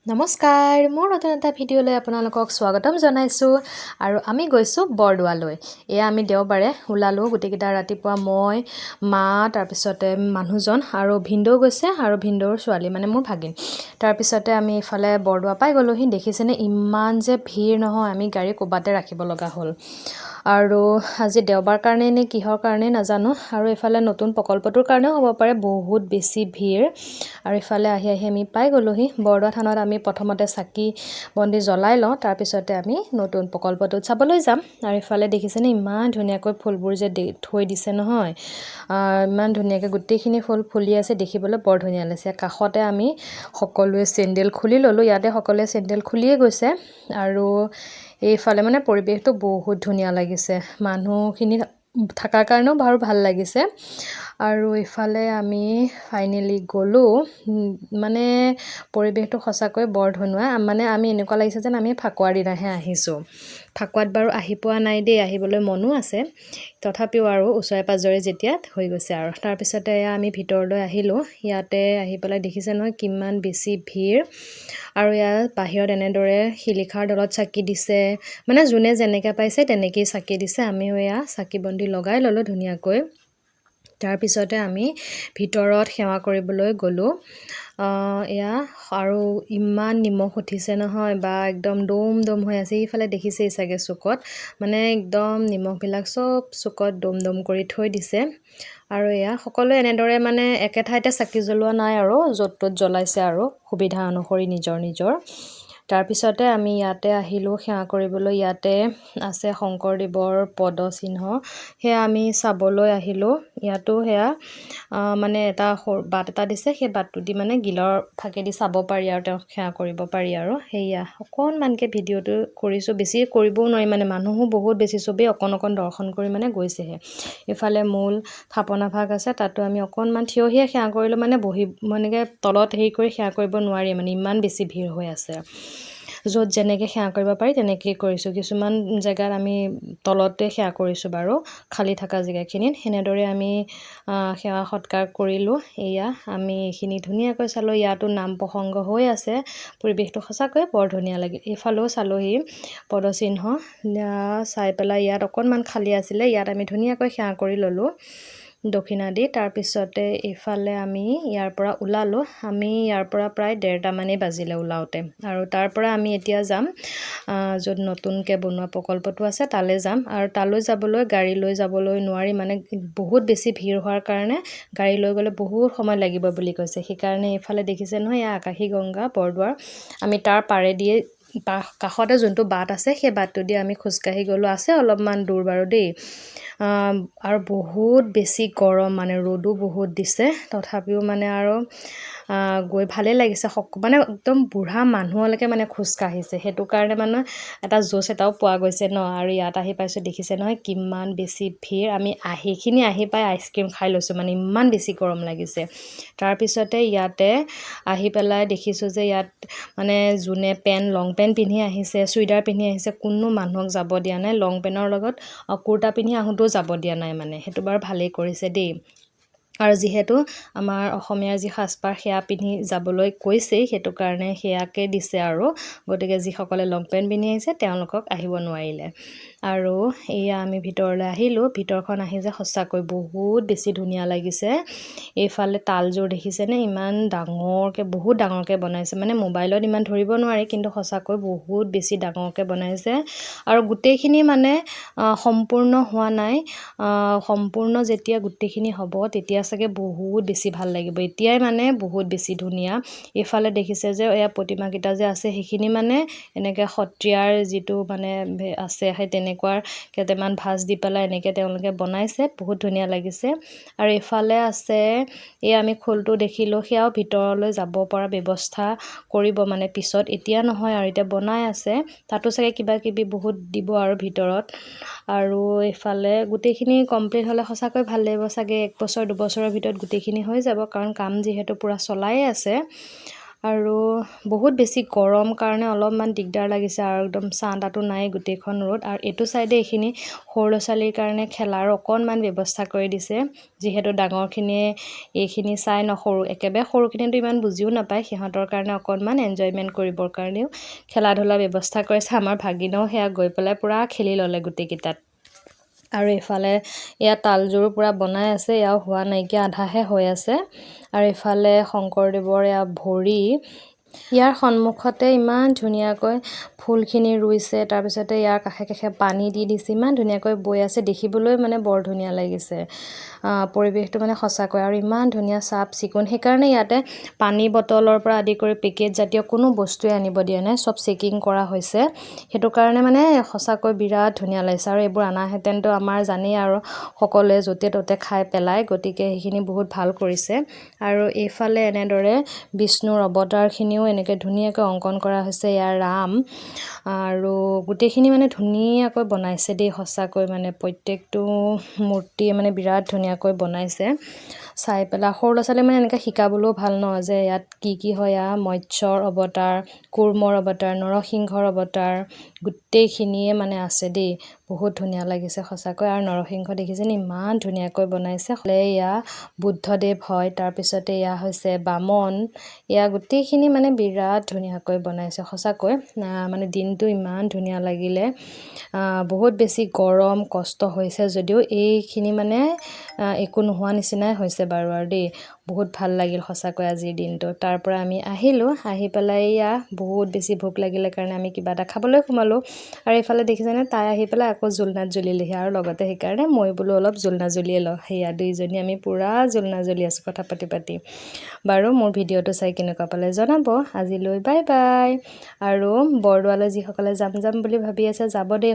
নমস্কাৰ মোৰ নতুন এটা ভিডিঅ'লৈ আপোনালোকক স্বাগতম জনাইছোঁ আৰু আমি গৈছোঁ বৰদোৱালৈ। এয়া আমি দেওবাৰে ওলালোঁ গোটেইকেইটা ৰাতিপুৱা মই মা তাৰপিছতে মানুহজন আৰু ভিনদেউ গৈছে আৰু ভিনদেউৰ ছোৱালী মানে মোৰ ভাগিন। তাৰপিছতে আমি ইফালে বৰদোৱা পাই গ'লোহি। দেখিছেনে ইমান যে ভিৰ নহয়, আমি গাড়ী ক'বাতে ৰাখিব লগা হ'ল। আৰু আজি দেওবাৰ কাৰণে নে কিহৰ কাৰণে নাজানো, আৰু ইফালে নতুন প্ৰকল্পটোৰ কাৰণেও হ'ব পাৰে বহুত বেছি ভিৰ। আৰু ইফালে আহি আমি পাই গ'লোহি বৰদোৱা থানত। আমি প্ৰথমতে চাকি বন্তি জ্বলাই লওঁ, তাৰপিছতে আমি নতুন প্ৰকল্পটোত চাবলৈ যাম। আৰু ইফালে দেখিছেনে ইমান ধুনীয়াকৈ ফুলবোৰ যে থৈ দিছে নহয়, ইমান ধুনীয়াকৈ গোটেইখিনি ফুল ফুলি আছে, দেখিবলৈ বৰ ধুনীয়া লাগিছে। কাষতে আমি সকলোৱে চেণ্ডেল খুলি ল'লোঁ, ইয়াতে সকলোৱে চেণ্ডেল খুলিয়ে গৈছে। আৰু এইফালে মানে পৰিৱেশটো বহুত ধুনীয়া লাগিছে, মানুহখিনি থকাৰ কাৰণেও বাৰু ভাল লাগিছে। আৰু ইফালে আমি ফাইনেলি গ'লোঁ, মানে পৰিৱেশটো সঁচাকৈ বৰ ধুনীয়া। মানে আমি এনেকুৱা লাগিছে যেন আমি ফাকুৱাৰ দিনাহে আহিছোঁ। ফাকুৱাত বাৰু আহি পোৱা নাই দেই, আহিবলৈ মনো আছে, তথাপিও আৰু ওচৰে পাঁজৰে যেতিয়া হৈ গৈছে। আৰু তাৰপিছতে আমি ভিতৰলৈ আহিলোঁ। ইয়াতে আহি পেলাই দেখিছে নহয় কিমান বেছি ভিৰ। আৰু ইয়াত বাহিৰত এনেদৰে শিলিখাৰ তলত চাকি দিছে, মানে যোনে যেনেকৈ পাইছে তেনেকেই চাকি দিছে। আমিও এয়া চাকি বন্তি লগাই ল'লোঁ ধুনীয়াকৈ। তাৰপিছতে আমি ভিতৰত সেৱা কৰিবলৈ গ'লোঁ। এয়া আৰু ইমান নিমখ উঠিছে নহয়, বা একদম দম দম হৈ আছে। এইফালে দেখিছেই চাগে চুকত, মানে একদম নিমখবিলাক চব চুকত দম দম কৰি থৈ দিছে। আৰু এয়া সকলোৱে এনেদৰে মানে একে ঠাইতে চাকি জ্বলোৱা নাই আৰু য'ত ত'ত জ্বলাইছে আৰু সুবিধা অনুসৰি নিজৰ নিজৰ। তাৰপিছতে আমি ইয়াতে আহিলোঁ সেৱা কৰিবলৈ। ইয়াতে আছে শংকৰদেৱৰ পদচিহ্ন, সেয়া আমি চাবলৈ আহিলোঁ। ইয়াতো সেয়া মানে এটা বাট এটা দিছে, সেই বাটটো দি মানে গিলৰ ফাকেদি চাব পাৰি আৰু তেওঁক সেৱা কৰিব পাৰি। আৰু সেয়া অকণমানকৈ ভিডিঅ'টো কৰিছোঁ, বেছি কৰিবও নোৱাৰি, মানে মানুহো বহুত বেছি, চবেই অকণ অকণ দৰ্শন কৰি মানে গৈছেহে। ইফালে মূল থাপনা ভাগ আছে, তাতো আমি অকণমান থিয় হৈয়ে সেৱা কৰিলোঁ, মানে বহি এনেকৈ তলত হেৰি কৰি সেৱা কৰিব নোৱাৰি, মানে ইমান বেছি ভিৰ হৈ আছে। য'ত যেনেকৈ সেৱা কৰিব পাৰি তেনেকেই কৰিছোঁ। কিছুমান জেগাত আমি তলতে সেৱা কৰিছোঁ বাৰু, খালী থকা জেগাখিনিত। সেনেদৰে আমি সেৱা সৎকাৰ কৰিলোঁ। এয়া আমি এইখিনি ধুনীয়াকৈ চালোঁ। ইয়াতো নাম প্ৰসংগ হৈ আছে, পৰিৱেশটো সঁচাকৈ বৰ ধুনীয়া লাগিল। এইফালেও চালোঁহি পদচিহ্ন, চাই পেলাই ইয়াত অকণমান খালী আছিলে, ইয়াত আমি ধুনীয়াকৈ সেৱা কৰি ল'লোঁ দক্ষিণা দি। তাৰপিছতে এইফালে আমি ইয়াৰ পৰা ওলালোঁ। আমি ইয়াৰ পৰা প্ৰায় 1:30 বাজিলে ওলাওঁতে। আৰু তাৰ পৰা আমি এতিয়া যাম য'ত নতুনকৈ বনোৱা প্ৰকল্পটো আছে, তালৈ যাম। আৰু তালৈ যাবলৈ গাড়ী লৈ যাবলৈ নোৱাৰি, মানে বহুত বেছি ভিৰ হোৱাৰ কাৰণে গাড়ী লৈ গ'লে বহুত সময় লাগিব বুলি কৈছে। সেইকাৰণে এইফালে দেখিছে নহয় এয়া আকাশী গংগা বৰদোৱাৰ, আমি তাৰ পাৰেদিয়ে কাষতে যোনটো বাট আছে সেই বাটটো দিয়ে আমি খোজকাঢ়ি গ'লোঁ। আছে অলপমান দূৰ বাৰু দেই। আৰু বহুত বেছি গৰম, মানে ৰ'দো বহুত দিছে, তথাপিও মানে আৰু গৈ ভালেই লাগিছে। মানে একদম বুঢ়া মানুহলৈকে মানে খোজকাঢ়িছে, সেইটো কাৰণে মানে এটা জোচ এটাও পোৱা গৈছে ন। আৰু ইয়াত আহি পাইছোঁ, দেখিছে নহয় কিমান বেছি ভিৰ। আমি আহি পাই আইচক্ৰীম খাই লৈছোঁ, মানে ইমান বেছি গৰম লাগিছে। তাৰপিছতে ইয়াতে আহি পেলাই দেখিছোঁ যে ইয়াত মানে যোনে লং পেণ্ট পিন্ধি আহিছে, চুইদাৰ পিন্ধি আহিছে, কোনো মানুহক যাব দিয়া নাই। লং পেণ্টৰ লগত কুৰ্তা পিন্ধি আহোঁতেও যাব দিয়া নাই, মানে সেইটো বাৰু ভালেই কৰিছে দেই। আৰু যিহেতু আমাৰ অসমীয়াৰ যি সাজপাৰ সেয়া পিন্ধি যাবলৈ কৈছেই, সেইটো কাৰণে সেয়াকে দিছে। আৰু গতিকে যিসকলে লং পেণ্ট পিন্ধি আহিছে তেওঁলোকক আহিব নোৱাৰিলে। আৰু এয়া আমি ভিতৰলৈ আহিলোঁ। ভিতৰখন আহি যে সঁচাকৈ বহুত বেছি ধুনীয়া লাগিছে। এইফালে তালযোৰ দেখিছেনে, ইমান ডাঙৰকৈ, বহুত ডাঙৰকৈ বনাইছে, মানে মোবাইলত ইমান ধৰিব নোৱাৰি, কিন্তু সঁচাকৈ বহুত বেছি ডাঙৰকৈ বনাইছে। আৰু গোটেইখিনি মানে সম্পূৰ্ণ হোৱা নাই। সম্পূৰ্ণ যেতিয়া গোটেইখিনি হ'ব তেতিয়া চাগে বহুত বেছি ভাল লাগিব। এতিয়াই মানে বহুত বেছি ধুনীয়া। এইফালে দেখিছে যে এয়া প্ৰতিমাকেইটা যে আছে, সেইখিনি মানে এনেকৈ সত্ৰীয়াৰ যিটো মানে আছে, সেই তেনেকুৱাৰ কেইটামান ভাঁজ দি পেলাই এনেকৈ তেওঁলোকে বনাইছে, বহুত ধুনীয়া লাগিছে। আৰু এইফালে আছে এই আমি খোলটো দেখিলোঁ, সেয়াও ভিতৰলৈ যাব পৰা ব্যৱস্থা কৰিব, মানে পিছত, এতিয়া নহয় আৰু, এতিয়া বনাই আছে। তাতো চাগে কিবা কিবি বহুত দিব আৰু ভিতৰত। আৰু এইফালে গোটেইখিনি কমপ্লিট হ'লে সঁচাকৈ ভাল লাগিব চাগে। 1 বছৰ 2 বছৰৰ ভিতৰত গোটেইখিনি হৈ যাব, কাৰণ কাম যিহেতু পূৰা চলাই আছে। আৰু বহুত বেছি গৰম কাৰণে অলপমান দিগদাৰ লাগিছে আৰু একদম ছাঁ তাতো নাই গোটেইখন ৰ'দ আৰু এইটো চাইডে এইখিনি সৰু ল'ৰা ছোৱালীৰ কাৰণে খেলাৰ অকণমান ব্যৱস্থা কৰি দিছে যিহেতু ডাঙৰখিনিয়ে এইখিনি চাই একেবাৰে সৰুখিনিয়েতো ইমান বুজিও নাপায় সিহঁতৰ কাৰণে অকণমান এনজয়মেণ্ট কৰিবৰ কাৰণেও খেলা ধূলাৰ ব্যৱস্থা কৰিছে আমাৰ ভাগিনেও সেয়া গৈ পেলাই পূৰা খেলি ল'লে গোটেইকেইটাত আৰু এইফালে এয়া তালযোৰো পূৰা বনাই আছে এয়াও হোৱা নাইকিয়া আধাহে হৈ আছে আৰু এইফালে শংকৰদেৱৰ এয়া ভৰি ইয়াৰ সন্মুখতে ইমান ধুনীয়াকৈ ফুলখিনি ৰুইছে তাৰপিছতে ইয়াৰ কাষে কাষে পানী দি দিছে ইমান ধুনীয়াকৈ বৈ আছে দেখিবলৈ মানে বৰ ধুনীয়া লাগিছে পৰিৱেশটো মানে সঁচাকৈ আৰু ইমান ধুনীয়া চাফ চিকুণ সেইকাৰণে ইয়াতে পানী বটলৰ পৰা আদি কৰি পেকেট জাতীয় কোনো বস্তুৱে আনিব দিয়া নাই চব চেকিং কৰা হৈছে সেইটো কাৰণে মানে সঁচাকৈ বিৰাট ধুনীয়া লাগিছে আৰু এইবোৰ আনাহেঁতেনতো আমাৰ জানেই আৰু সকলোৱে য'তে ত'তে খাই পেলায় গতিকে সেইখিনি বহুত ভাল কৰিছে আৰু এইফালে এনেদৰে বিষ্ণুৰ অৱতাৰখিনিও এনেকৈ ধুনীয়াকৈ অংকন কৰা হৈছে ইয়াৰ ৰাম আৰু গোটেইখিনি মানে ধুনীয়াকৈ বনাইছে দেই সঁচাকৈ মানে প্ৰত্যেকটো মূৰ্তিয়ে মানে বিৰাট ধুনীয়াকৈ বনাইছে চাই পেলাই সৰু ল'ৰা ছোৱালীয়ে মানে এনেকৈ শিকাবলৈও ভাল ন যে ইয়াত কি হয় মৎস্যৰ অৱতাৰ কুৰ্মৰ অৱতাৰ নৰসিংহৰ অৱতাৰ গোটেইখিনিয়ে মানে আছে দেই বহুত ধুনীয়া লাগিছে সঁচাকৈ আৰু নৰসিংহ দেখিছেনে ইমান ধুনীয়াকৈ বনাইছে এয়া বুদ্ধদেৱ হয় তাৰপিছতে এয়া হৈছে বামন এয়া গোটেইখিনি মানে বিৰাট ধুনীয়াকৈ বনাইছে সঁচাকৈ মানে দিনটো ইমান ধুনীয়া লাগিলে বহুত বেছি গৰম কষ্ট হৈছে যদিও এইখিনি মানে একো নোহোৱা নিচিনাই হৈছে বাৰু আৰু দেই বহুত ভাল লাগিল সঁচাকৈ আজিৰ দিনটো তাৰ পৰা আমি আহিলোঁ আহি পেলাই এয়া বহুত বেছি ভোক লাগিলে কাৰণে আমি কিবা এটা খাবলৈ সোমালোঁ আৰু এইফালে দেখিছেনে তাই আহি পেলাই আকৌ জোলনাত জ্বলিলেহি আৰু লগতে সেইকাৰণে মই বোলো অলপ জোলনা জ্বলিয়ে লওঁ সেয়া দুইজনী আমি পূৰা জোলনা জ্বলি আছোঁ কথা পাতি বাৰু মোৰ ভিডিঅ'টো চাই কেনেকুৱা পালে জনাব আজিলৈ বাই বাই আৰু বৰদোৱালৈ যিসকলে যাম বুলি ভাবি আছে যাব দেই